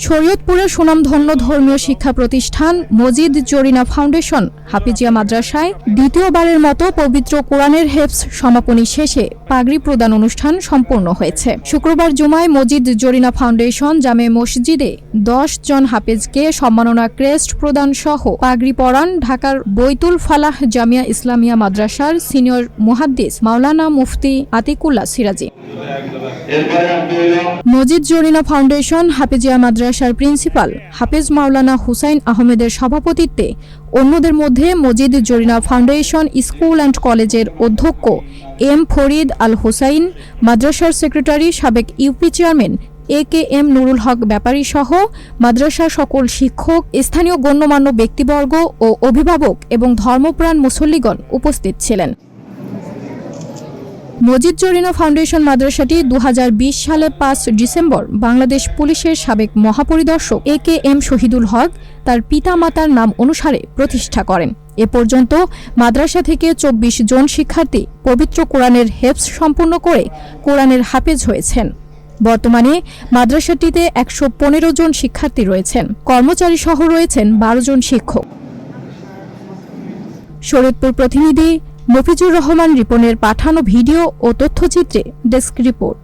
শরীয়তপুরের সুনামধন্য ধর্মীয় শিক্ষা প্রতিষ্ঠান মজিদ জরিনা ফাউন্ডেশন হাফিজিয়া মাদ্রাসায় দ্বিতীয়বারের মতো পবিত্র কোরআনের হেফজ সমাপনী শেষে পাগড়ি প্রদান অনুষ্ঠান সম্পন্ন হয়েছে। শুক্রবার জুমায় মজিদ জরিনা ফাউন্ডেশন জামে মসজিদে 10 জন হাফেজকে সম্মাননা ক্রেস্ট প্রদান সহ পাগড়ি পরান ঢাকার বৈতুল ফালাহ জামিয়া ইসলামিয়া মাদ্রাসার সিনিয়র মুহাদ্দিস মাওলানা মুফতি আতিকুল্লাহ সিরাজি। মজিদ জরিনা ফাউন্ডেশন হাফিজিয়া মাদ্রাসার প্রিন্সিপাল হাফেজ মাওলানা হুসাইন আহমেদের সভাপতিত্বে অন্যদের মধ্যে Majid Jarina foundation school and কলেজের অধ্যক্ষ এম ফরিদ আল হুসাইন, মাদ্রাসার সেক্রেটারি সাবেক UP chairman AKM Nurul Haque Bepari সহ মাদ্রাসার সকল শিক্ষক, স্থানীয় গণ্যমান্য ব্যক্তিবর্গ ও অভিভাবক এবং ধর্মপ্রাণ মুসল্লিগণ উপস্থিত ছিলেন। মজিদ জরিনা ফাউন্ডেশন মাদ্রাসাটি 2020 সালে 5 ডিসেম্বর বাংলাদেশ পুলিশের সাবেক মহাপরিদর্শক AKM শহীদুল হক তার পিতামাতার নাম অনুসারে প্রতিষ্ঠা করেন। এ পর্যন্ত মাদ্রাসা থেকে 24 জন শিক্ষার্থী পবিত্র কোরআনের হেফজ সম্পূর্ণ করে কোরআনের হাফেজ হয়েছেন। বর্তমানে মাদ্রাসাটিতে 115 জন শিক্ষার্থী রয়েছেন, কর্মচারী সহ রয়েছেন 12 জন শিক্ষক। শরীয়তপুর প্রতিনিধি মফিজুর রহমান রিপনের পাঠানো ভিডিও ও তথ্যচিত্রে ডেস্ক রিপোর্ট।